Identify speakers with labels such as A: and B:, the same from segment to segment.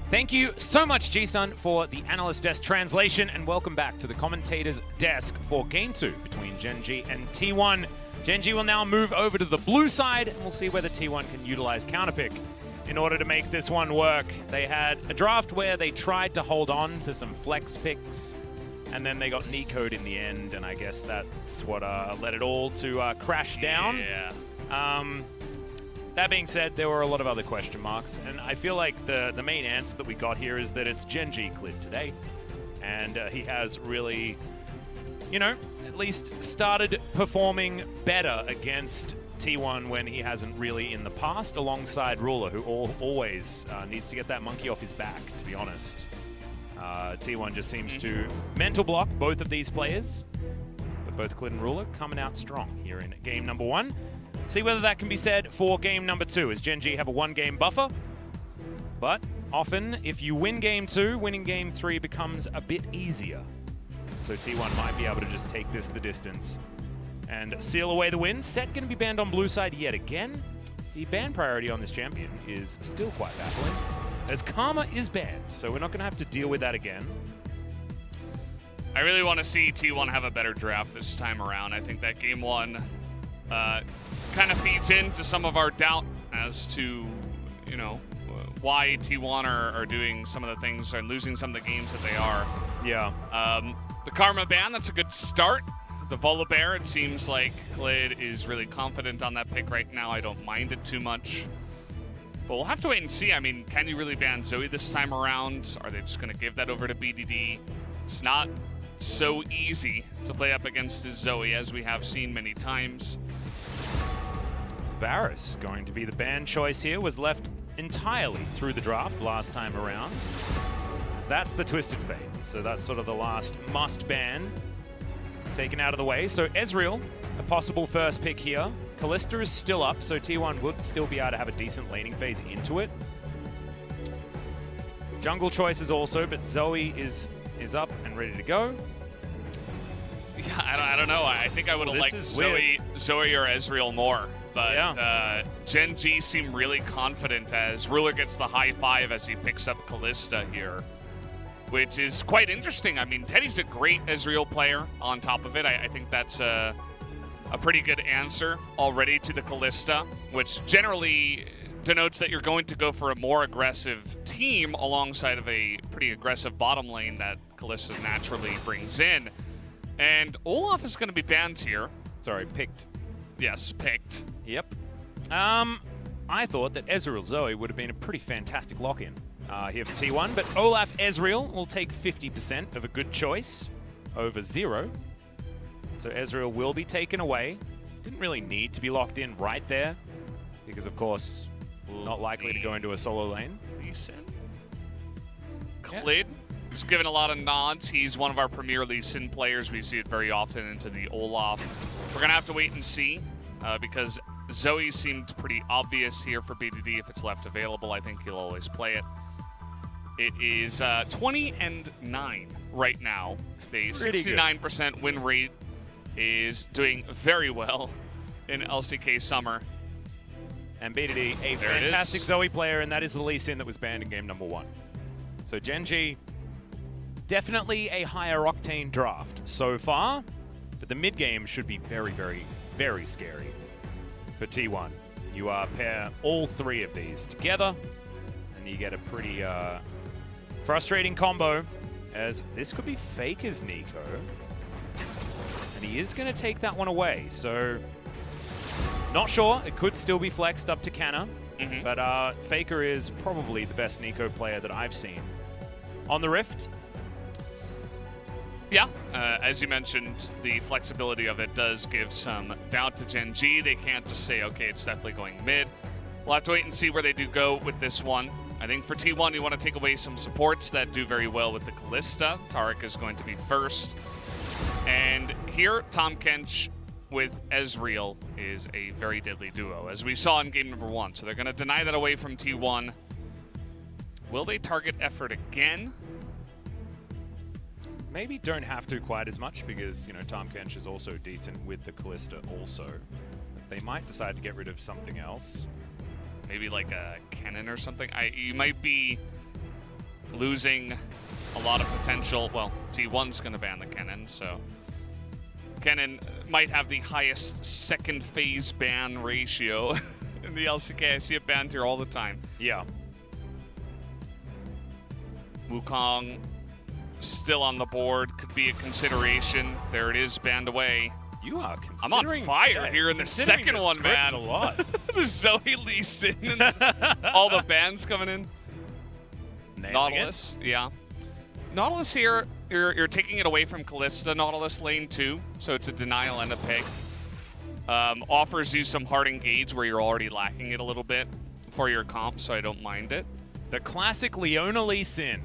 A: Thank you so much, G-Sun, for the analyst desk translation, and welcome back to the commentator's desk for Game 2 between Gen.G and T1. Gen.G will now move over to the blue side, and we'll see whether T1 can utilize counterpick in order to make this one work. They had a draft where they tried to hold on to some flex picks, and then they got Nico'd in the end, and I guess that's what led it all to crash down.
B: Yeah.
A: That being said, there were a lot of other question marks, and I feel like the main answer that we got here is that it's Gen.G cleared today, and he has really, you know, at least started performing better against T1 when he hasn't really in the past, alongside Ruler, who always needs to get that monkey off his back, to be honest. T1 just seems to mental block both of these players, but both Clid and Ruler coming out strong here in game number 1. See whether that can be said for game number 2, as Gen.G have a 1-game buffer. But often, if you win game 2, winning game 3 becomes a bit easier. So T1 might be able to just take this the distance and seal away the win. Set going to be banned on blue side yet again. The ban priority on this champion is still quite baffling, as Karma is banned, so we're not going to have to deal with that again.
B: I really want to see T1 have a better draft this time around. I think that game 1 kind of feeds into some of our doubt as to, you know, why T1 are doing some of the things and losing some of the games that they are.
A: Yeah.
B: The Karma ban, that's a good start. The Volibear, it seems like Clid is really confident on that pick right now. I don't mind it too much. But we'll have to wait and see. I mean, can you really ban Zoe this time around? Are they just going to give that over to BDD? It's not so easy to play up against this Zoe, as we have seen many times.
A: Varus going to be the ban choice here, was left entirely through the draft last time around, as that's the Twisted Fate. So that's sort of the last must ban taken out of the way. So Ezreal, a possible first pick here. Kalista is still up, so T1 would still be able to have a decent laning phase into it. Jungle choices also, but Zoe is up and ready to go.
B: Yeah, I don't know. I think I would have liked Zoe or Ezreal more. But yeah. Gen.G seem really confident as Ruler gets the high 5 as he picks up Kalista here, which is quite interesting. I mean, Teddy's a great Ezreal player on top of it. I think that's a pretty good answer already to the Kalista, which generally denotes that you're going to go for a more aggressive team alongside of a pretty aggressive bottom lane that Kalista naturally brings in. And Olaf is going to be banned here.
A: Sorry, picked.
B: Yes, picked.
A: Yep. I thought that Ezreal Zoe would have been a pretty fantastic lock-in here for T1, but Olaf Ezreal will take 50% of a good choice over 0. So Ezreal will be taken away. Didn't really need to be locked in right there, because of course, not likely to go into a solo lane.
B: Clid is given a lot of nods. He's one of our premier Lee Sin players. We see it very often into the Olaf. We're going to have to wait and see because Zoe seemed pretty obvious here for BDD. If it's left available, I think he'll always play it. It is 20-9 right now. The 69% win rate is doing very well in LCK Summer.
A: And BDD, a fantastic Zoe player, and that is the Lee Sin that was banned in game number 1. So Gen.G, definitely a higher octane draft so far, but the mid game should be very, very, very scary for T1. You pair all 3 of these together, and you get a pretty frustrating combo, as this could be Faker's Nico, and he is going to take that one away. So, not sure. It could still be flexed up to Canna, but Faker is probably the best Nico player that I've seen on the Rift.
B: Yeah, as you mentioned, the flexibility of it does give some doubt to Gen.G. They can't just say, okay, it's definitely going mid. We'll have to wait and see where they do go with this one. I think for T1, you want to take away some supports that do very well with the Kalista. Taric is going to be first. And here, Tahm Kench with Ezreal is a very deadly duo, as we saw in game number 1. So they're going to deny that away from T1. Will they target effort again?
A: Maybe don't have to quite as much, because, you know, Tahm Kench is also decent with the Kalista also. They might decide to get rid of something else.
B: Maybe like a cannon or something. You might be losing a lot of potential. Well, T1's going to ban the Kennen, so Kennen might have the highest second phase ban ratio in the LCK. I see it banned here all the time.
A: Yeah.
B: Wukong still on the board, could be a consideration. There it is, banned away.
A: You are
B: I'm on fire here in the second one, man.
A: A lot.
B: The Zoe Lee Sin and all the bans coming in. Nautilus, yeah. Nautilus here, you're taking it away from Kalista. Nautilus lane 2, so it's a denial and a pick. Offers you some hard engage where you're already lacking it a little bit for your comp, so I don't mind it.
A: The classic Leona Lee Sin.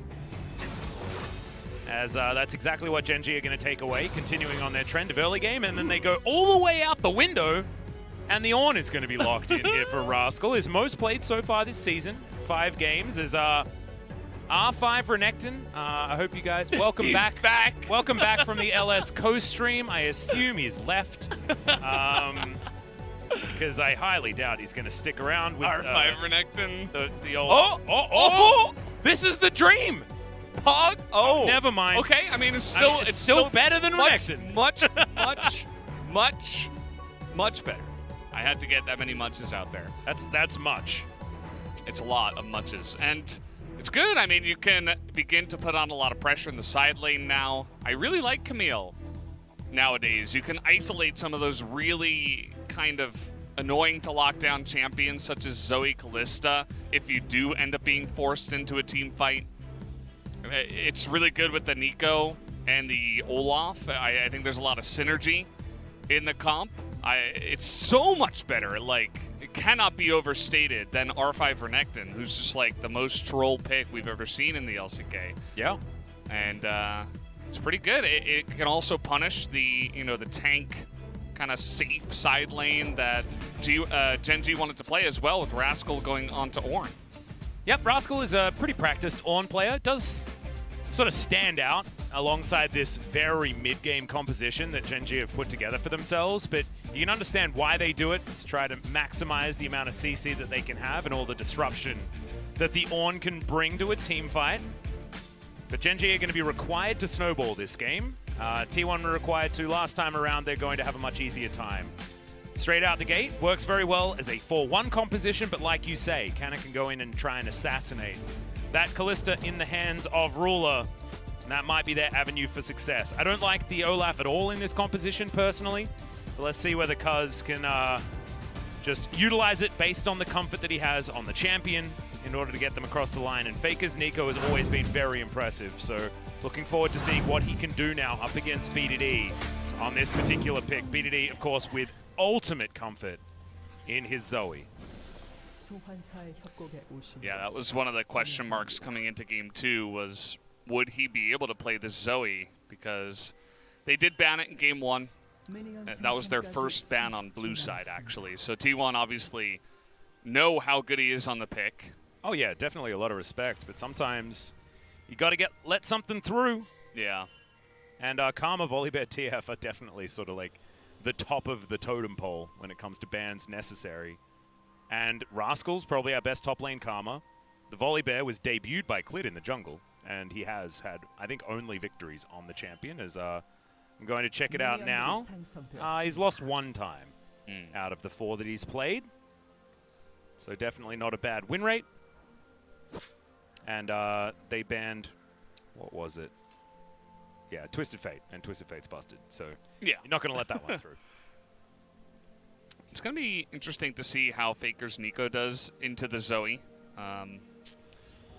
A: As that's exactly what Gen G are going to take away, continuing on their trend of early game, and then they go all the way out the window, and the Ornn is going to be locked in here for Rascal. His most played so far this season, 5 games, is R5 Renekton. I hope you guys welcome back. Welcome back from the LS co-stream. I assume he's left, because I highly doubt he's going to stick around with
B: R5 Renekton.
A: The old. This is the dream.
B: Pog? Oh.
A: Never mind.
B: Okay, I mean, it's still
A: better than Renekton.
B: Much better. I had to get that many muches out there.
A: That's much.
B: It's a lot of muches. And it's good. I mean, you can begin to put on a lot of pressure in the side lane now. I really like Camille nowadays. You can isolate some of those really kind of annoying to lock down champions such as Zoe Kalista if you do end up being forced into a team fight. It's really good with the Nico and the Olaf. I think there's a lot of synergy in the comp. It's so much better. Like, it cannot be overstated than R5 Renekton, who's just like the most troll pick we've ever seen in the LCK.
A: Yeah.
B: And it's pretty good. It can also punish the, the tank kind of safe side lane that Gen G wanted to play as well, with Rascal going on to Ornn.
A: Yep, Rascal is a pretty practiced Ornn player. Does sort of stand out alongside this very mid-game composition that Gen G have put together for themselves, but you can understand why they do it. It's try to maximize the amount of CC that they can have and all the disruption that the Ornn can bring to a team fight. But Gen G are going to be required to snowball this game. T1 were required to last time around. They're going to have a much easier time. Straight out the gate, works very well as a 4-1 composition, but like you say, Canna can go in and try and assassinate that Kalista in the hands of Ruler, and that might be their avenue for success. I don't like the Olaf at all in this composition, personally, but let's see whether Cuz can just utilize it based on the comfort that he has on the champion in order to get them across the line. And Faker's Nico has always been very impressive, so looking forward to seeing what he can do now up against BDD on this particular pick. BDD, of course, with ultimate comfort in his Zoe.
B: Yeah, that was one of the question marks coming into Game 2, was would he be able to play this Zoe? Because they did ban it in Game 1. That was their first ban on blue side, actually. So T1 obviously know how good he is on the pick.
A: Oh yeah, definitely a lot of respect, but sometimes you got to let something through.
B: Yeah.
A: And Karma, Volibear, TF are definitely sort of like the top of the totem pole when it comes to bans necessary. And Rascal's probably our best top lane Karma. The Volibear was debuted by Clid in the jungle, and he has had, I think, only victories on the champion. As I'm going to check it out now. He's lost 1 time out of the 4 that he's played. So definitely not a bad win rate. And they banned, what was it? Yeah, Twisted Fate, and Twisted Fate's busted. So yeah, you're not going to let that one through.
B: It's going to be interesting to see how Faker's Nico does into the Zoe.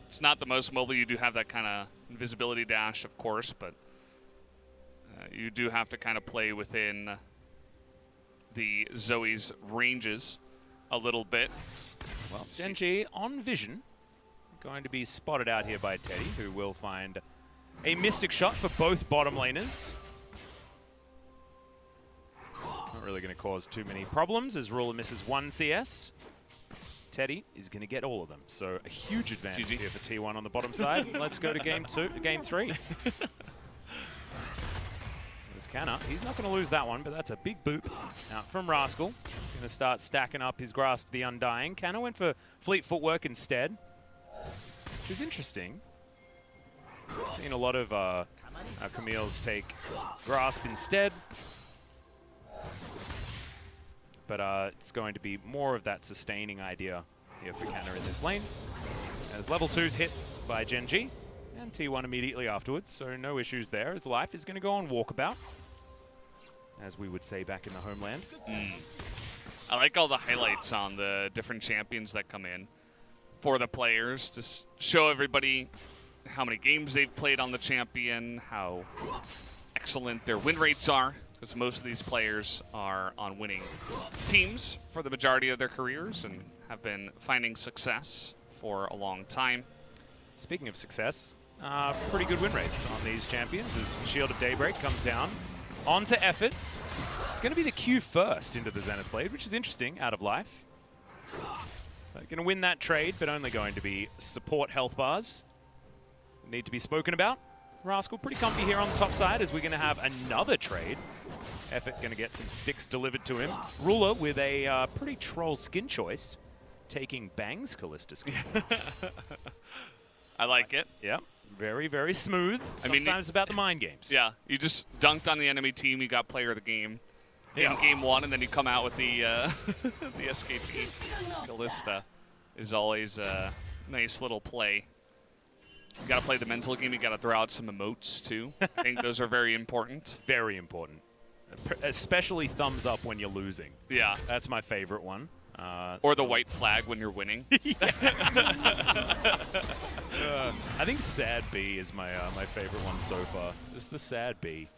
B: It's not the most mobile. You do have that kind of invisibility dash, of course, but you do have to kind of play within the Zoe's ranges a little bit.
A: Well, Gen G on vision, going to be spotted out here by Teddy, who will find a Mystic Shot for both bottom laners. Not really going to cause too many problems as Ruler misses 1 CS. Teddy is going to get all of them, so a huge advantage here for T1 on the bottom side. Let's go to Game 3. There's Canna. He's not going to lose that one, but that's a big boop out from Rascal. He's going to start stacking up his Grasp the Undying. Canna went for Fleet Footwork instead, which is interesting. Seen a lot of Camille's take Grasp instead. But it's going to be more of that sustaining idea here for Canna in this lane. As level 2's hit by Gen G, and T1 immediately afterwards, so no issues there, as life is going to go on walkabout, as we would say back in the homeland.
B: I like all the highlights on the different champions that come in for the players to show everybody how many games they've played on the champion, how excellent their win rates are, because most of these players are on winning teams for the majority of their careers and have been finding success for a long time.
A: Speaking of success, pretty good win rates on these champions as Shield of Daybreak comes down onto Effort. It's going to be the Q first into the Zenith Blade, which is interesting out of life. They're going to win that trade, but only going to be support health bars. Need to be spoken about. Rascal pretty comfy here on the top side as we're going to have another trade. Effort going to get some sticks delivered to him. Ruler with a pretty troll skin choice, taking Bang's Callista skin.
B: I like it.
A: Yeah, very, very smooth. Sometimes it's about the mind games.
B: Yeah, you just dunked on the enemy team, you got player of the game in game 1, and then you come out with the the SKT. Callista is always a nice little play. You got to play the mental game. You got to throw out some emotes too. I think those are very important.
A: Very important. Especially thumbs up when you're losing.
B: Yeah.
A: That's my favorite one.
B: Or the white flag when you're winning.
A: I think Sad B is my my favorite one so far. Just the Sad B.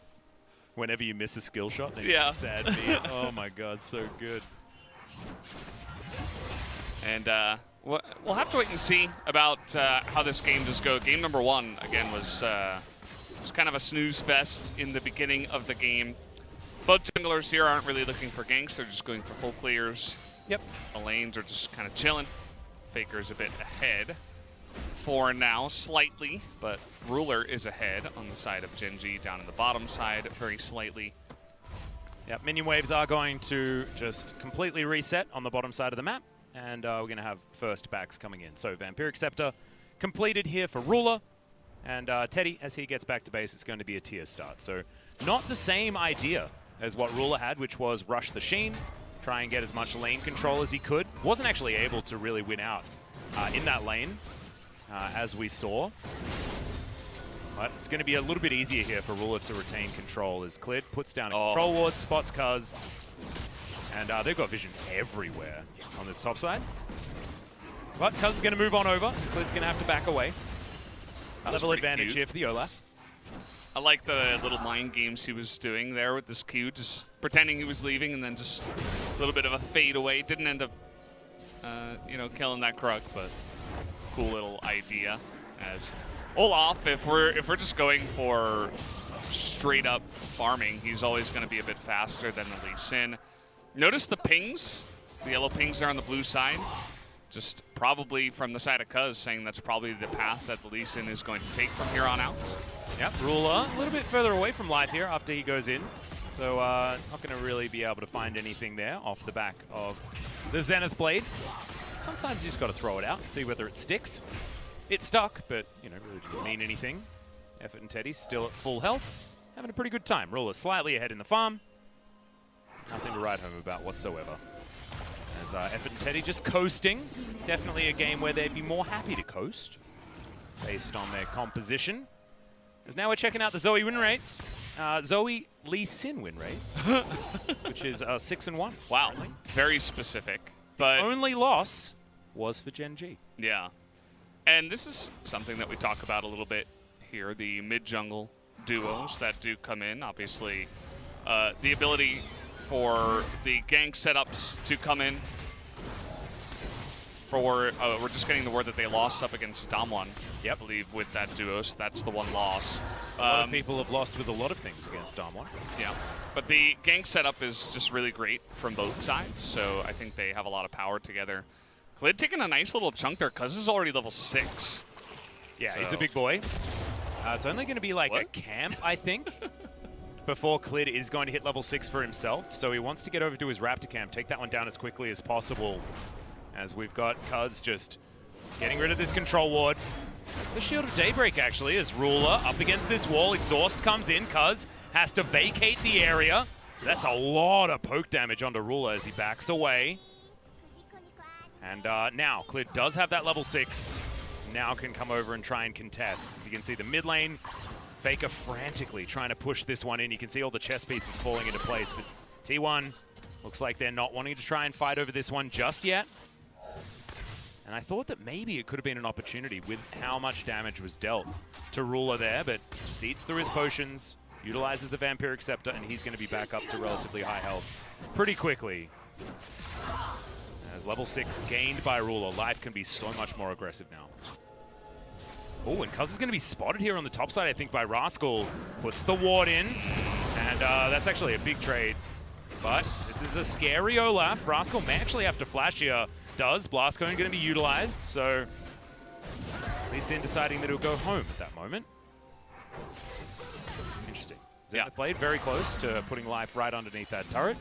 A: Whenever you miss a skill shot,
B: yeah.
A: Sad B. Oh my god, so good.
B: And we'll have to wait and see about how this game does go. Game number 1, again, was kind of a snooze fest in the beginning of the game. Both junglers here aren't really looking for ganks. They're just going for full clears.
A: Yep.
B: The lanes are just kind of chilling. Faker's a bit ahead for now, slightly, but Ruler is ahead on the side of Gen G, down in the bottom side, very slightly.
A: Yep, minion waves are going to just completely reset on the bottom side of the map, and we're going to have first backs coming in. So Vampiric Scepter completed here for Ruler, and Teddy, as he gets back to base, it's going to be a tier start. So not the same idea as what Ruler had, which was rush the Sheen, try and get as much lane control as he could. Wasn't actually able to really win out in that lane, as we saw. But it's going to be a little bit easier here for Ruler to retain control as Clid puts down a control ward, spots Cuz, and they've got vision everywhere on this top side. But Cuz is going to move on over. Clid's going to have to back away. Level advantage here for the Olaf.
B: I like the little mind games he was doing there with this Q, just pretending he was leaving and then just a little bit of a fade away. Didn't end up, you know, killing that Krug, but cool little idea. As Olaf, if we're just going for straight up farming, he's always going to be a bit faster than the Lee Sin. Notice the pings, the yellow pings there on the blue side. Just probably from the side of Cuz, saying that's probably the path that the Lee Sin is going to take from here on out.
A: Yep, Ruler a little bit further away from life here after he goes in. So not going to really be able to find anything there off the back of the Zenith Blade. Sometimes you just got to throw it out and see whether it sticks. It stuck, but you know, really didn't mean anything. Effort and Teddy still at full health, having a pretty good time. Ruler slightly ahead in the farm. Nothing to write home about whatsoever. As Effort and Teddy just coasting. Definitely a game where they'd be more happy to coast based on their composition. As now we're checking out the Zoe win rate. Zoe Lee Sin win rate, which is 6-1.
B: Wow, very specific. But
A: only loss was for Gen G.
B: Yeah. And this is something that we talk about a little bit here, the mid-jungle duos that do come in. Obviously, the ability for the gank setups to come in. We're just getting the word that they lost up against Damwon, I believe, with that duo, so that's the one loss.
A: A lot of people have lost with a lot of things against Damwon.
B: Yeah, but the gank setup is just really great from both sides, so I think they have a lot of power together. Clid taking a nice little chunk there, Cuz is already level 6.
A: Yeah,
B: so.
A: He's a big boy. It's only going to be like a camp, I think, before Clid is going to hit level 6 for himself. So he wants to get over to his Raptor camp, take that one down as quickly as possible. As we've got Cuz just getting rid of this control ward. That's the Shield of Daybreak, actually, as Ruler up against this wall. Exhaust comes in. Cuz has to vacate the area. That's a lot of poke damage onto Ruler as he backs away. And now, Clid does have that level 6. Now can come over and try and contest. As you can see, the mid lane, Faker frantically trying to push this one in. You can see all the chess pieces falling into place. But T1 looks like they're not wanting to try and fight over this one just yet. And I thought that maybe it could have been an opportunity with how much damage was dealt to Ruler there, but just eats through his potions, utilizes the Vampiric Scepter, and he's going to be back up to relatively high health pretty quickly. As level 6 gained by Ruler, life can be so much more aggressive now. Oh, and Cuz is going to be spotted here on the top side, I think, by Rascal. Puts the ward in, and that's actually a big trade. But this is a scary Olaf. Rascal may actually have to flash here. Does. Blast Cone going to be utilized, so Lee Sin deciding that he'll go home at that moment. Interesting. Zenith played very close to putting life right underneath that turret.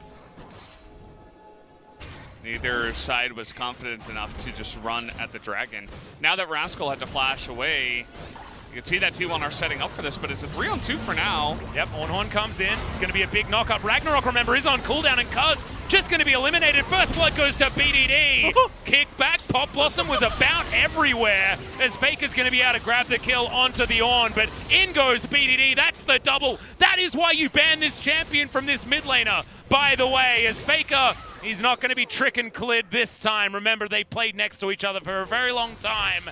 B: Neither side was confident enough to just run at the dragon. Now that Rascal had to flash away, you can see that T1 are setting up for this, but it's a 3-on-2 for now.
A: Yep, Ornhorn comes in. It's going to be a big knock-up. Ragnarok, remember, is on cooldown, and Cuz just going to be eliminated. First blood goes to BDD. Kick back. Pop Blossom was about everywhere as Faker's going to be able to grab the kill onto the Ornn, but in goes BDD. That's the double. That is why you ban this champion from this mid laner, by the way, as Faker, he's not going to be tricking Clid this time. Remember, they played next to each other for a very long time.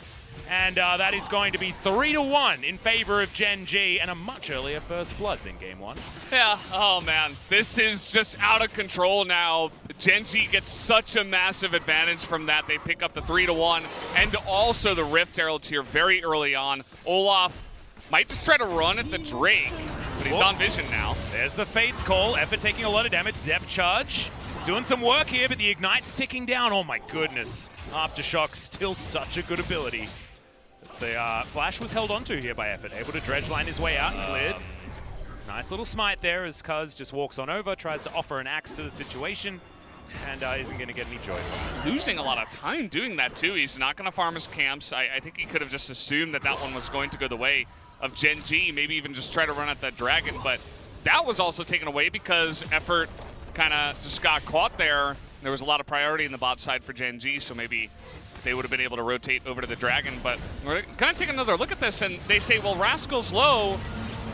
A: And that is going to be 3-1 in favor of Gen G, and a much earlier first blood than game 1.
B: Yeah, oh man, this is just out of control now. Gen G gets such a massive advantage from that. They pick up the 3-1, and also the Rift Heralds here very early on. Olaf might just try to run at the Drake, but he's on vision now.
A: There's the Fate's call. Effort taking a lot of damage. Depth charge. Doing some work here, but the Ignite's ticking down. Oh my goodness. Aftershock, still such a good ability. The Flash was held onto here by Effort, able to dredge line his way out and cleared. Nice little smite there as Cuz just walks on over, tries to offer an axe to the situation, and isn't going to get any joy.
B: Losing a lot of time doing that too. He's not going to farm his camps. I think he could have just assumed that that one was going to go the way of Gen G, maybe even just try to run at that dragon, but that was also taken away because Effort kind of just got caught there. There was a lot of priority in the bot side for Gen G, so maybe they would have been able to rotate over to the dragon. But we're going to take another look at this, and they say, well, Rascal's low.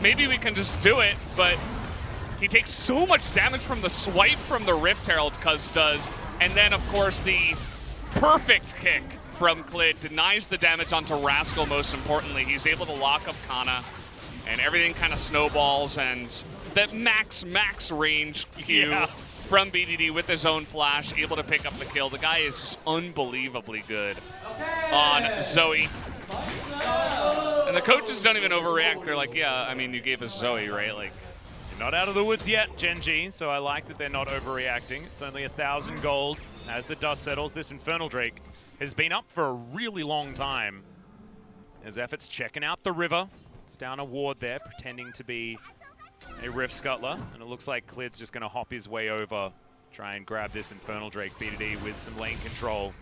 B: Maybe we can just do it, but he takes so much damage from the swipe from the Rift Herald, Cuz does. And then, of course, the perfect kick from Clid denies the damage onto Rascal, most importantly. He's able to lock up Kana, and everything kind of snowballs, and that max range Q from BDD with his own flash, able to pick up the kill. The guy is just unbelievably good on Zoe. And the coaches don't even overreact. They're like, yeah, I mean, you gave us Zoe, right? Like,
A: you're not out of the woods yet, Gen G, so I like that they're not overreacting. It's only 1,000 gold. As the dust settles, this Infernal Drake has been up for a really long time. As Effort's checking out the river. It's down a ward there, pretending to be a Rift Scuttler, and it looks like Clid's just going to hop his way over, try and grab this Infernal Drake BDD with some lane control.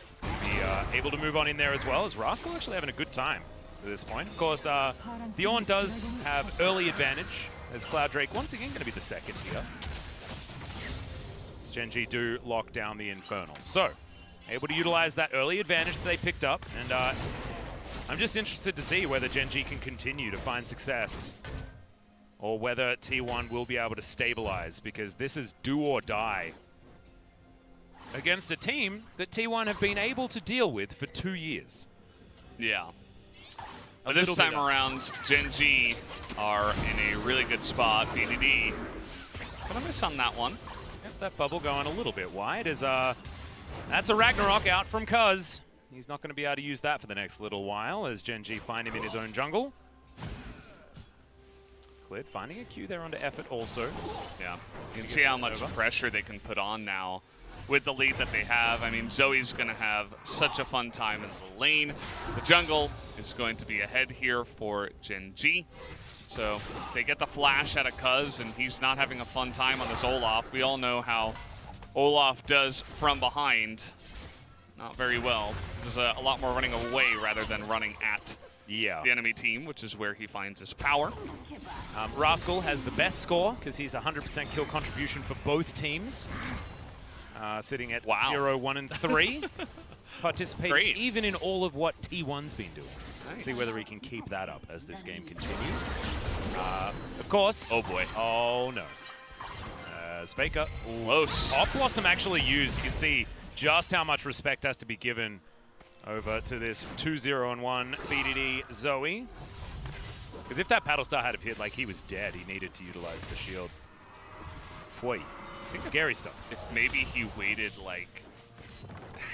A: He's going to be able to move on in there as well, as Rascal actually having a good time at this point. Of course, the Ornn does have early advantage, as Cloud Drake once again going to be the second here. As Gen G do lock down the Infernal. So, able to utilize that early advantage that they picked up, and I'm just interested to see whether Gen G can continue to find success, or whether T1 will be able to stabilize, because this is do or die against a team that T1 have been able to deal with for 2 years.
B: Yeah. But this time around, Gen G are in a really good spot. BDD, gonna miss on that one.
A: Yep, that bubble going a little bit wide, as that's a Ragnarok out from Cuz. He's not going to be able to use that for the next little while, as Gen G find him in his own jungle. Clid finding a Q there onto Effort also.
B: Yeah, you can see how much pressure they can put on now with the lead that they have. I mean, Zoe's going to have such a fun time in the lane. The jungle is going to be ahead here for Gen G. So they get the flash out of Cuz, and he's not having a fun time on this Olaf. We all know how Olaf does from behind. not very well. There's a lot more running away rather than running at the enemy team, which is where he finds his power.
A: Rascal has the best score because he's 100% kill contribution for both teams. Sitting at 0, 1, and 3. Participating even in all of what T1's been doing. Nice. See whether he can keep that up as this game continues. Of course.
B: Oh boy.
A: Oh no. Faker.
B: Close.
A: Pop Blossom actually used. You can see just how much respect has to be given over to this 2-0-1 BDD Zoe. Because if that Paddle Star had appeared like he was dead, he needed to utilize the shield. Boy, scary stuff.
B: If maybe he waited like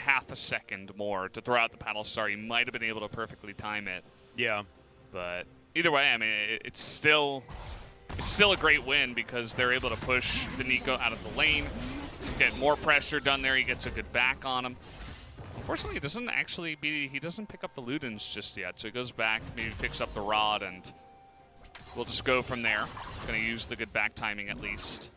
B: half a second more to throw out the Paddle Star, he might have been able to perfectly time it.
A: Yeah.
B: But either way, I mean, it's still a great win because they're able to push the Nico out of the lane, get more pressure done there. He gets a good back on him. Unfortunately, he doesn't pick up the Ludens just yet, so he goes back, maybe picks up the Rod, and we'll just go from there. Going to use the good back timing at least.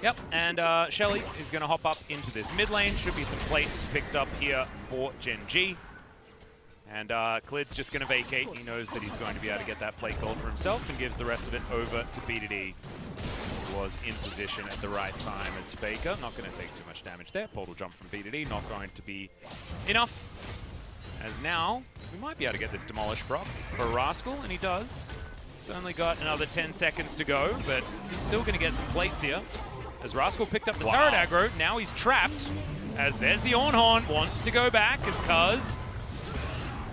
A: Yep, and Shelly is going to hop up into this mid lane. Should be some plates picked up here for Gen G. And Klid's just going to vacate. He knows that he's going to be able to get that plate gold for himself and gives the rest of it over to BDD. Who was in position at the right time as Faker. Not going to take too much damage there. Portal jump from BDD, not going to be enough. As now, we might be able to get this demolished proc for Rascal, and he does. He's only got another 10 seconds to go, but he's still going to get some plates here. As Rascal picked up the turret aggro, now he's trapped. As there's the Ornhorn, wants to go back as Cuz.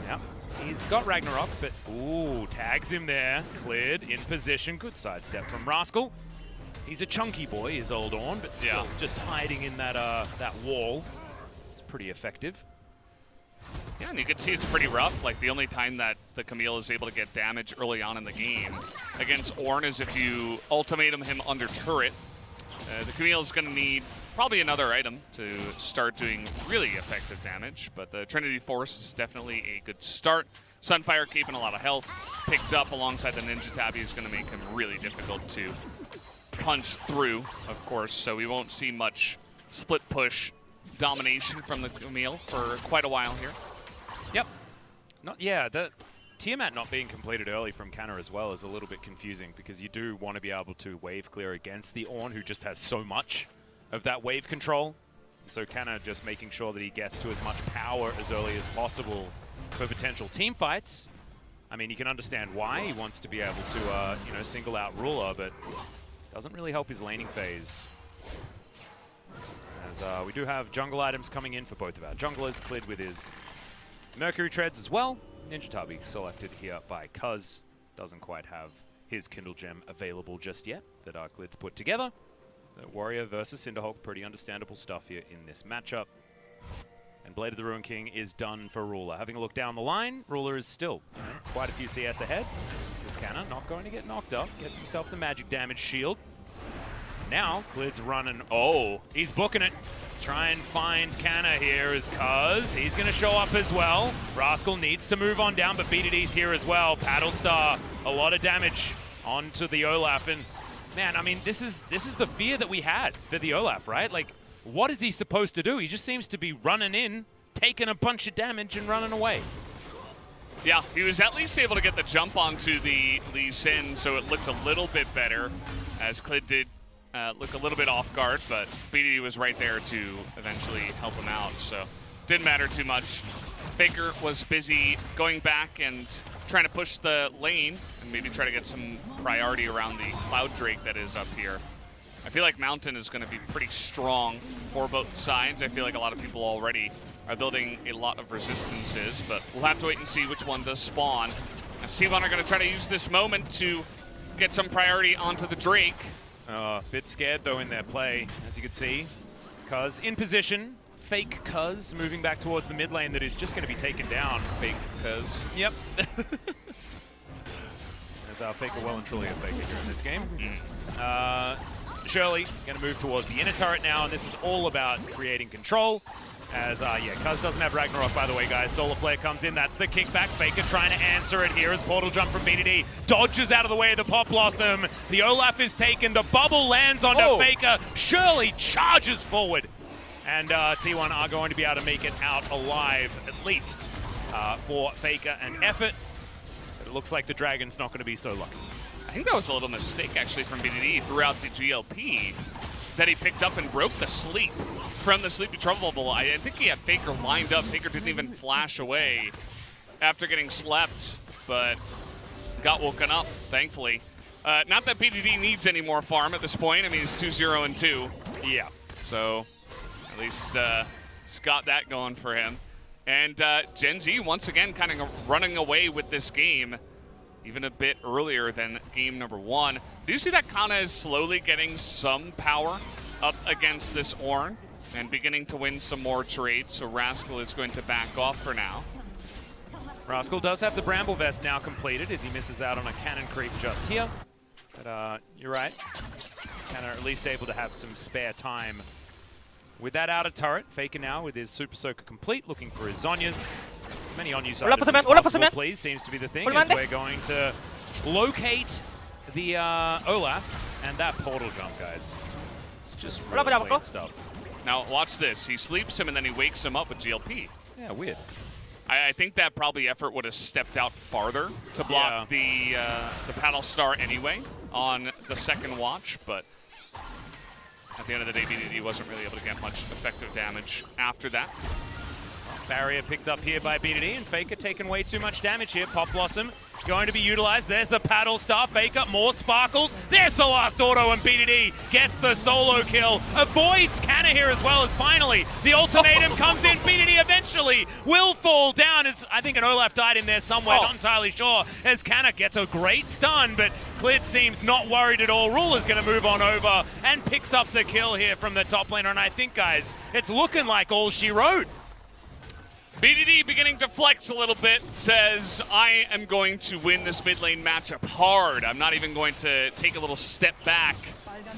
A: Yep, he's got Ragnarok, but ooh, tags him there. Cleared in position. Good sidestep from Rascal. He's a chunky boy, his old Ornn, but still just hiding in that that wall. It's pretty effective.
B: Yeah, and you can see it's pretty rough. Like, the only time that the Camille is able to get damage early on in the game against Ornn is if you ultimatum him under turret. The Camille is going to need probably another item to start doing really effective damage, but the Trinity Force is definitely a good start. Sunfire keeping a lot of health, picked up alongside the Ninja Tabby is going to make him really difficult to punch through, of course, so we won't see much split push domination from the Camille for quite a while here.
A: Yep. The Tiamat not being completed early from Canna as well is a little bit confusing because you do want to be able to wave clear against the Ornn, who just has so much of that wave control. So Canna just making sure that he gets to as much power as early as possible for potential team fights. I mean, you can understand why he wants to be able to, single out Ruler, but doesn't really help his laning phase. As we do have jungle items coming in for both of our junglers. Klid with his Mercury Treads as well. Ninja Tabi selected here by Cuz. Doesn't quite have his Kindle Gem available just yet that our Klid's put together. The Warrior versus Cinderhulk, pretty understandable stuff here in this matchup. And Blade of the Ruin King is done for Ruler. Having a look down the line, Ruler is still quite a few CS ahead. This Canna not going to get knocked up. Gets himself the magic damage shield. Now, Klid's running. Oh, he's booking it. Try and find Canna here as Cuz. He's going to show up as well. Rascal needs to move on down, but BDD's here as well. Paddle Star, a lot of damage onto the Olaf. And man, I mean, this is the fear that we had for the Olaf, right? Like, what is he supposed to do? He just seems to be running in, taking a bunch of damage and running away.
B: Yeah, he was at least able to get the jump onto the Lee Sin, so it looked a little bit better, as Klid did look a little bit off guard, but BDD was right there to eventually help him out, so didn't matter too much. Faker was busy going back and trying to push the lane and maybe try to get some priority around the Cloud Drake that is up here. I feel like Mountain is going to be pretty strong for both sides. I feel like a lot of people already are building a lot of resistances, but we'll have to wait and see which one does spawn. And C1 are going to try to use this moment to get some priority onto the Drake.
A: Bit scared though in their play, as you can see. Cuz in position, fake Cuz moving back towards the mid lane that is just going to be taken down.
B: Fake Cuz.
A: Yep. As our Faker well and truly a Faker here in this game. Shirley going to move towards the inner turret now, and this is all about creating control. As, Cuz doesn't have Ragnarok, by the way, guys. Solar Flare comes in. That's the kickback. Faker trying to answer it here as Portal Jump from BDD. Dodges out of the way of the Pop Blossom. The Olaf is taken. The bubble lands onto Faker. Shirley charges forward. And T1 are going to be able to make it out alive, at least for Faker and Effort. But it looks like the Dragon's not going to be so lucky.
B: I think that was a little mistake, actually, from BDD throughout the GLP that he picked up and broke the sleep from the Sleepy Trouble bubble. I think he had Faker lined up. Faker didn't even flash away after getting slept, but got woken up, thankfully. Not that BDD needs any more farm at this point. I mean, it's 2-0-2.
A: Yeah.
B: So at least he's got that going for him. And Gen G, once again, kind of running away with this game, even a bit earlier than game number 1. Do you see that Kana is slowly getting some power up against this Ornn and beginning to win some more trades? So Rascal is going to back off for now.
A: Rascal does have the Bramble Vest now completed as he misses out on a cannon creep just here. But you're right. Kana at least able to have some spare time with that outer turret. Faker now with his Super Soaker complete, looking for his Zhonyas. As many on-use items as possible, please, seems to be the thing, as we're going to locate the Olaf and that portal jump, guys. It's just really clean stuff.
B: Now, watch this. He sleeps him and then he wakes him up with GLP.
A: Yeah, weird.
B: I think that probably Effort would have stepped out farther to block the Paddle Star anyway on the second watch, but at the end of the day, BDD wasn't really able to get much effective damage after that.
A: Barrier picked up here by BDD, and Faker taking way too much damage here. Pop Blossom going to be utilized. There's the Paddle Star. Faker, more sparkles. There's the last auto, and BDD gets the solo kill. Avoids Kana here as well, as finally the ultimatum comes in. BDD eventually will fall down, as I think an Olaf died in there somewhere, not entirely sure, as Kana gets a great stun, but Clit seems not worried at all. Ruler's going to move on over and picks up the kill here from the top laner, and I think, guys, it's looking like all she wrote.
B: BDD beginning to flex a little bit, says, I am going to win this mid lane matchup hard. I'm not even going to take a little step back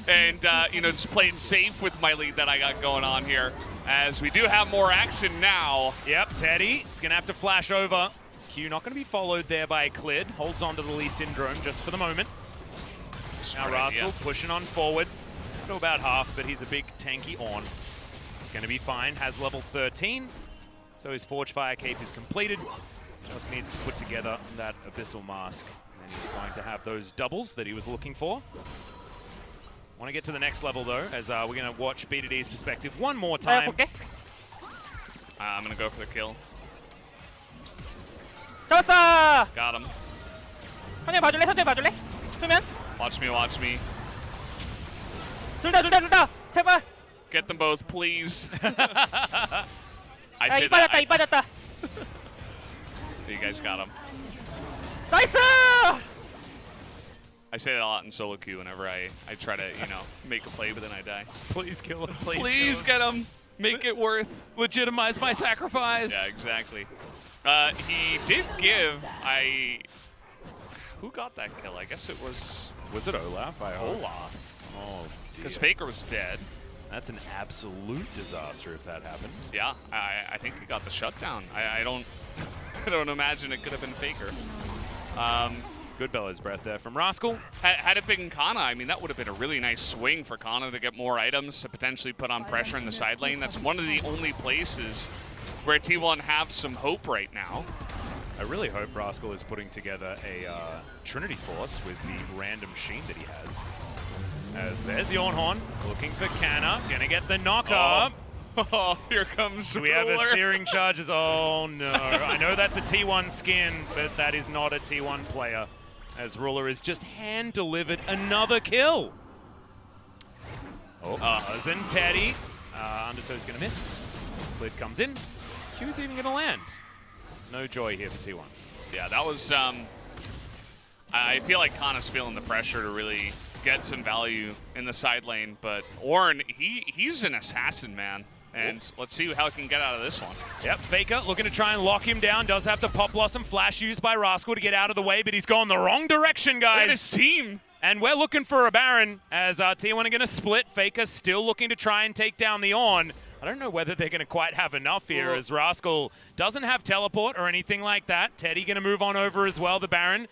B: and, you know, just play it safe with my lead that I got going on here, as we do have more action now.
A: Yep, Teddy is going to have to flash over. Q not going to be followed there by Clid. Holds on to the Lee Syndrome just for the moment. Now Rascal pushing on forward. Not about half, but he's a big tanky Ornn. It's going to be fine. Has level 13. So his Forge Fire Cape is completed. Just needs to put together that Abyssal Mask. And he's going to have those doubles that he was looking for. Want to get to the next level, though, as we're going to watch BDD's perspective one more time.
B: I'm going to go for the kill.
C: 잡았어!
B: Got him.
C: 천천히 봐줄래? 천천히 봐줄래? 수면?
B: Watch me, watch me.
C: 둘 다! 제발!
B: Get them both, please. I
C: 야,
B: say
C: 이 빠졌다,
B: that.
C: 이 빠졌다!
B: You guys got him.
C: 나이스!
B: I say that a lot in solo queue whenever I try to, you know, make a play, but then I die.
A: Please kill him.
B: Please get him. Make it worth.
A: Legitimize my sacrifice.
B: Yeah, exactly. He did give, who got that kill? I guess it was...
A: Was it Olaf?
B: Olaf.
A: Oh,
B: because Faker was dead.
A: That's an absolute disaster if that happened.
B: Yeah, I think he got the shutdown. I don't I don't imagine it could have been Faker.
A: Good bellows breath there from Rascal.
B: Had it been Kana, I mean, that would have been a really nice swing for Kana to get more items to potentially put on pressure in the side lane. That's one of the only places where T1 have some hope right now.
A: I really hope Rascal is putting together a Trinity Force with the random Sheen that he has. As there's the Ornn, looking for Kana, gonna get the knock up.
B: Oh, here comes
A: Do we have a Searing Charges? Oh no, I know that's a T1 skin, but that is not a T1 player. As Ruler is just hand-delivered another kill. Oh, Buzz and Teddy. Undertow's gonna miss. Lid comes in. Q's even gonna land. No joy here for T1.
B: Yeah, that was, I feel like Kana's feeling the pressure to really get some value in the side lane, but Ornn, he's an assassin, man. And let's see how he can get out of this one.
A: Yep, Faker looking to try and lock him down. Does have the Pop Blossom flash used by Rascal to get out of the way, but he's gone the wrong direction, guys.
B: And his team.
A: And we're looking for a Baron as T1 are going to split. Faker still looking to try and take down the Ornn. I don't know whether they're going to quite have enough here as Rascal doesn't have teleport or anything like that. Teddy going to move on over as well, the Baron.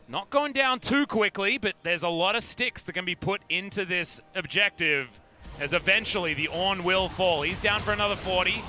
A: Not going down too quickly, but there's a lot of sticks that can be put into this objective. as eventually the Ornn will fall. He's down for another 40.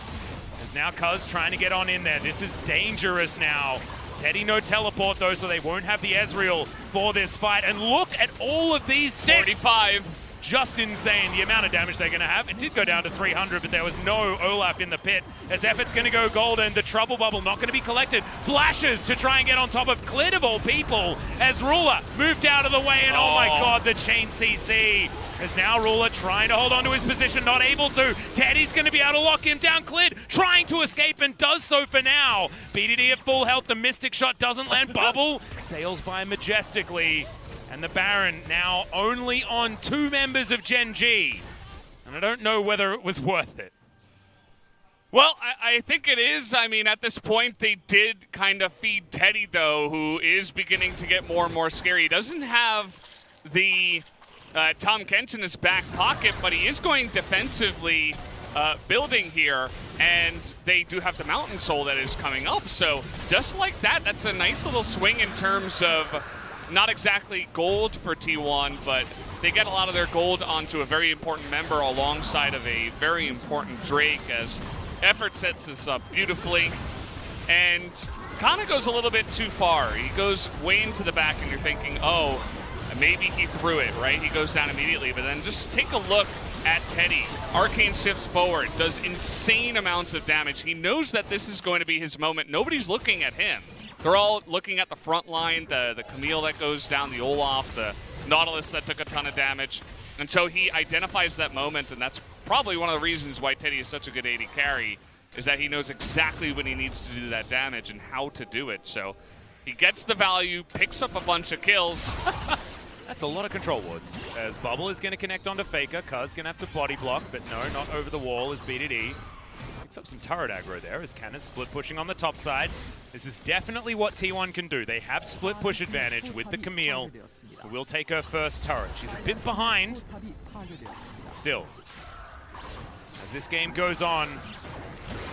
A: As now Cuz trying to get on in there. This is dangerous now. Teddy no teleport though, so they won't have the Ezreal for this fight. And look at all of these sticks.
B: 45.
A: Just insane, the amount of damage they're going to have. It did go down to 300, but there was no Olaf in the pit. As Effort's going to go golden, the Trouble Bubble not going to be collected. Flashes to try and get on top of Clid of all people, as Ruler moved out of the way, and oh my god, the chain CC. As now Ruler trying to hold on to his position, not able to. Teddy's going to be able to lock him down. Clid trying to escape and does so for now. BDD at full health, the Mystic Shot doesn't land. Bubble sails by majestically. And the Baron now only on 2 members of Gen G. And I don't know whether it was worth it.
B: Well, I think it is. I mean, at this point, they did kind of feed Teddy, though, who is beginning to get more and more scary. He doesn't have the Tom Kent in his back pocket, but he is going defensively building here. And they do have the Mountain Soul that is coming up. So just like that, that's a nice little swing in terms of not exactly gold for T1, but they get a lot of their gold onto a very important member alongside of a very important Drake, as Effort sets this up beautifully. And kind of goes a little bit too far. He goes way into the back and you're thinking, oh, maybe he threw it, right? He goes down immediately, but then just take a look at Teddy. Arcane shifts forward, does insane amounts of damage. He knows that this is going to be his moment. Nobody's looking at him. They're all looking at the front line, the Camille that goes down, the Olaf, the Nautilus that took a ton of damage. And so he identifies that moment, and that's probably one of the reasons why Teddy is such a good AD carry, is that he knows exactly when he needs to do that damage and how to do it. So he gets the value, picks up a bunch of kills.
A: That's a lot of control wards, as Bubble is going to connect onto Faker. Cuz going to have to body block, but no, not over the wall as BDD. Picks up some turret aggro there as Canna's split pushing on the top side. This is definitely what T1 can do. They have split push advantage with the Camille, who will take her first turret. She's a bit behind. Still, as this game goes on,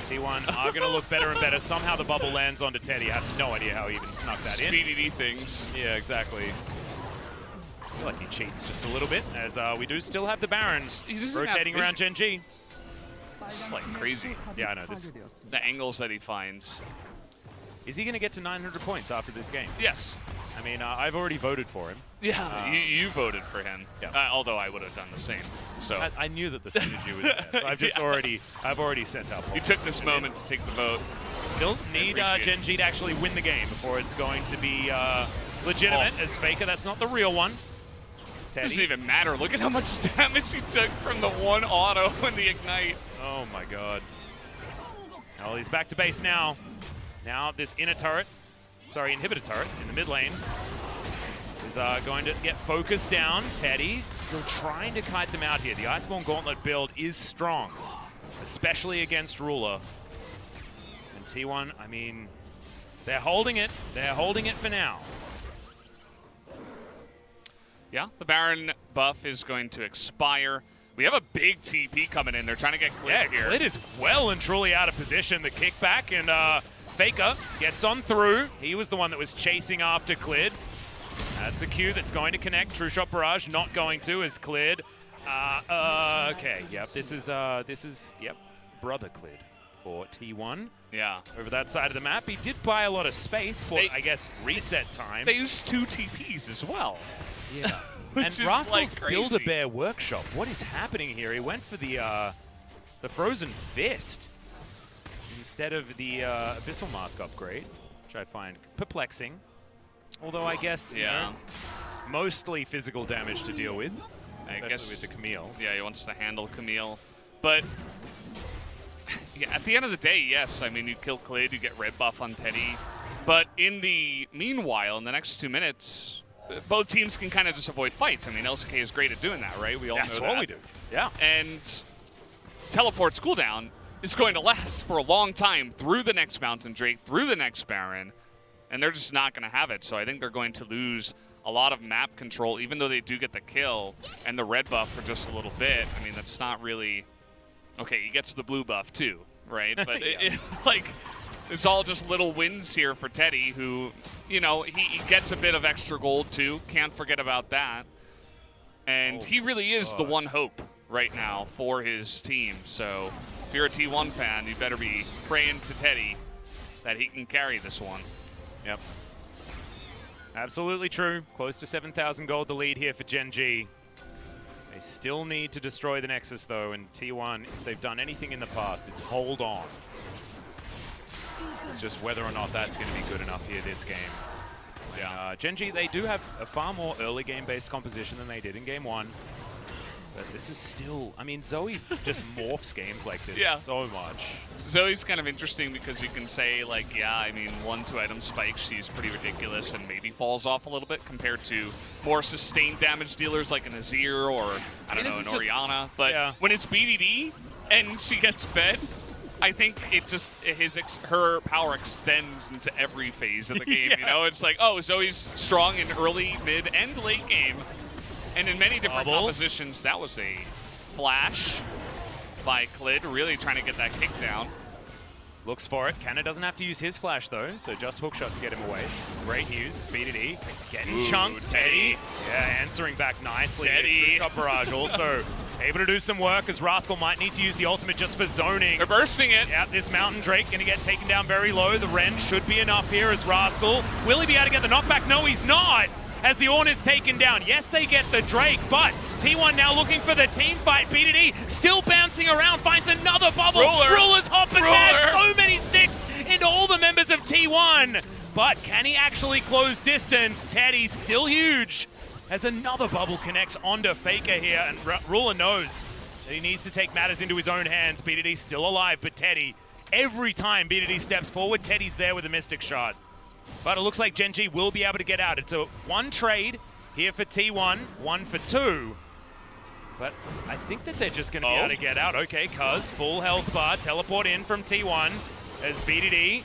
A: T1 are going to look better and better. Somehow the bubble lands onto Teddy. I have no idea how he even snuck that in.
B: BDD things.
A: Yeah, exactly. I feel like he cheats just a little bit, as we do still have the Barons rotating around Gen G.
B: It's like crazy.
A: Yeah, I know.
B: The angles that he finds.
A: Is he going to get to 900 points after this game?
B: Yes.
A: I mean, I've already voted for him.
B: Yeah, you voted for him.
A: Yeah.
B: Although I would have done the same. So
A: I knew that the synergy was there. So I've just I've already sent up.
B: You took this moment to take the vote.
A: Still need Gen G to actually win the game before it's going to be legitimate. As Faker, that's not the real one. Teddy.
B: Doesn't even matter. Look at how much damage he took from the one auto and the ignite.
A: Oh my god. Well, he's back to base now. Now this inhibitor turret in the mid lane is going to get focused down. Teddy still trying to kite them out here. The Iceborne Gauntlet build is strong, especially against Ruler. And T1, I mean, they're holding it. They're holding it for now.
B: Yeah, the Baron buff is going to expire. We have a big TP coming in. They're trying to get Clid here.
A: Clid is well and truly out of position. The kickback, and Faker gets on through. He was the one that was chasing after Clid. That's a Q that's going to connect. True Shot Barrage not going to as Clid. Okay, yep, this is brother Clid for T1.
B: Yeah.
A: Over that side of the map. He did buy a lot of space for, I guess, reset time.
B: They used 2 TPs as well.
A: Yeah. And Rascal's Build-A-Bear Workshop. What is happening here? He went for the Frozen Fist instead of the Abyssal Mask upgrade, which I find perplexing. Although I guess, you know, mostly physical damage to deal with. I guess with the Camille.
B: Yeah, he wants to handle Camille. But yeah, at the end of the day, yes, I mean, you kill Clid, you get red buff on Teddy. But in the meanwhile, in the next 2 minutes, both teams can kind of just avoid fights. I mean, LCK is great at doing that, right? We all know that.
A: That's what we do. Yeah.
B: And Teleport's cooldown is going to last for a long time through the next Mountain Drake, through the next Baron, and they're just not going to have it. So I think they're going to lose a lot of map control, even though they do get the kill and the red buff for just a little bit. I mean, that's not really... Okay, he gets the blue buff too, right? But it's all just little wins here for Teddy, who, you know, he gets a bit of extra gold too. Can't forget about that. And he really is the one hope, right now for his team. So if you're a T1 fan, you better be praying to Teddy that he can carry this one.
A: Yep. Absolutely true. Close to 7,000 gold, the lead here for Gen G. They still need to destroy the Nexus, though, and T1, if they've done anything in the past, it's hold on. It's just whether or not that's going to be good enough here this game. Yeah. Gen G, they do have a far more early game-based composition than they did in Game 1. But this is still, I mean, Zoe just morphs games like this so much.
B: Zoe's kind of interesting because you can say, like, yeah, I mean, 1-2 item spikes, she's pretty ridiculous and maybe falls off a little bit compared to more sustained damage dealers like an Azir or, I don't know, an Orianna. But when it's BDD and she gets fed, I think it just, her power extends into every phase of the game, you know? It's like, oh, Zoe's strong in early, mid, and late game. And in many different compositions, that was a flash by Clid, really trying to get that kick down.
A: Looks for it. Canna doesn't have to use his flash, though, so just hookshot to get him away. It's great use. Speed E. Getting chunked. Teddy. Yeah, answering back nicely.
B: Teddy.
A: Top barrage also able to do some work, as Rascal might need to use the ultimate just for zoning.
B: They're bursting it.
A: Yeah, this Mountain Drake going to get taken down very low. The Ren should be enough here as Rascal. Will he be able to get the knockback? No, he's not. As the Ornn is taken down. Yes, they get the Drake, but T1 now looking for the team fight. BDD still bouncing around, finds another bubble. Ruler's hopping back. So many sticks into all the members of T1. But can he actually close distance? Teddy's still huge. As another bubble connects onto Faker here, and Ruler knows that he needs to take matters into his own hands. BDD's still alive, but Teddy, every time BDD steps forward, Teddy's there with a Mystic Shard. But it looks like Gen G will be able to get out. It's a one trade here for T1, 1 for 2. But I think that they're just going to be able to get out. Okay, Cuz, full health bar, teleport in from T1 as BDD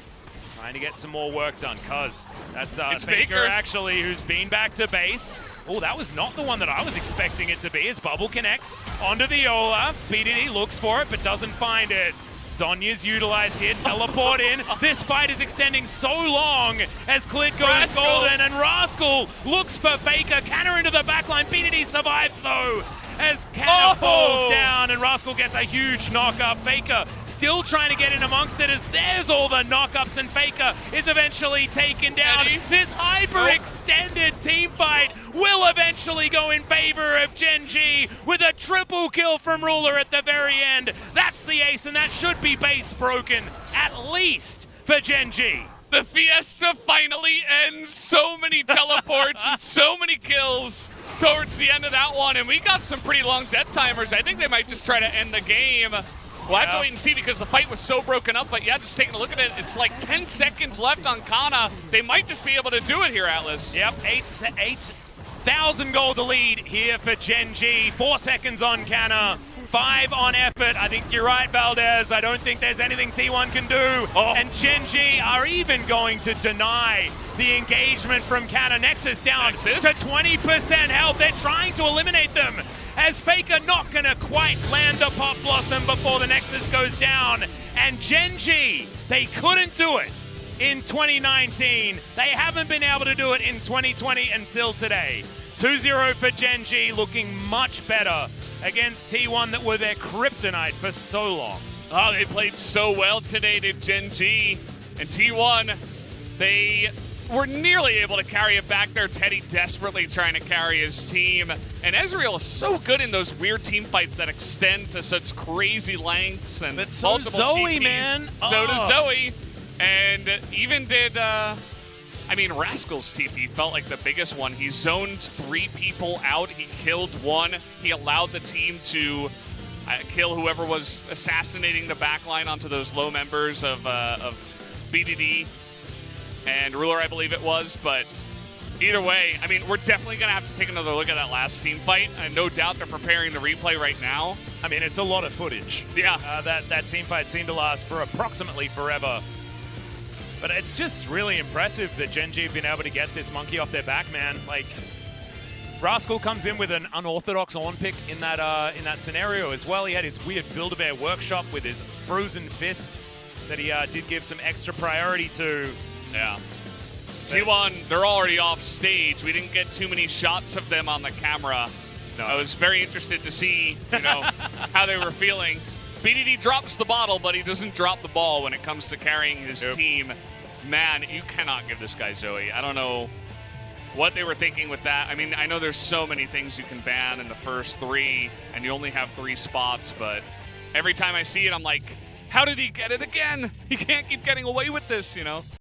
A: trying to get some more work done. Cuz, that's Faker actually, who's been back to base. Oh, that was not the one that I was expecting it to be, as Bubble connects onto the Yola. BDD looks for it, but doesn't find it. Zonya's utilized here, teleport in. This fight is extending so long as Clid goes golden, and Rascal looks for Faker. Canna into the backline. BDD survives though, as Canna falls down, and Rascal gets a huge knock-up. Faker still trying to get in amongst it, as there's all the knock-ups, and Faker is eventually taken down. This hyper-extended team fight will eventually go in favor of Gen G with a triple kill from Ruler at the very end. That's the ace, and that should be base broken, at least for Gen G.
B: The fiesta finally ends. So many teleports and so many kills towards the end of that one, and we got some pretty long death timers. I think they might just try to end the game. We'll have to wait and see, because the fight was so broken up, but yeah, just taking a look at it, it's like 10 seconds left on Kana. They might just be able to do it here, Atlas.
A: Yep, 8,000 gold the lead here for Gen G. 4 seconds on Canna, 5 on effort. I think you're right, Valdez. I don't think there's anything T1 can do. And Gen G are even going to deny the engagement from Canna. Nexus down to 20% health. They're trying to eliminate them, as Faker not going to quite land the Pop Blossom before the Nexus goes down. And Gen G, they couldn't do it in 2019. They haven't been able to do it in 2020 until today. 2-0 for Gen G, looking much better against T1 that were their kryptonite for so long.
B: Oh, they played so well today to Gen G. And T1, they were nearly able to carry it back there. Teddy desperately trying to carry his team. And Ezreal is so good in those weird team fights that extend to such crazy lengths. And
A: that's so Zoe, TPs. Man.
B: So does Zoe. And even did, I mean, Rascal's TP felt like the biggest one. He zoned 3 people out. He killed 1. He allowed the team to kill whoever was assassinating the backline onto those low members of BDD and Ruler, I believe it was. But either way, I mean, we're definitely going to have to take another look at that last team fight. And no doubt they're preparing the replay right now.
A: I mean, it's a lot of footage.
B: Yeah.
A: That team fight seemed to last for approximately forever. But it's just really impressive that Gen G have been able to get this monkey off their back, man. Like, Rascal comes in with an unorthodox Ornn pick in that scenario as well. He had his weird Build-A-Bear workshop with his frozen fist that he did give some extra priority to.
B: Yeah. T1, they're already off stage. We didn't get too many shots of them on the camera.
A: No.
B: I was very interested to see, how they were feeling. BDD drops the bottle, but he doesn't drop the ball when it comes to carrying his team. Man, you cannot give this guy Zoe. I don't know what they were thinking with that. I mean, I know there's so many things you can ban in the first 3, and you only have 3 spots, but every time I see it, I'm like, how did he get it again? He can't keep getting away with this,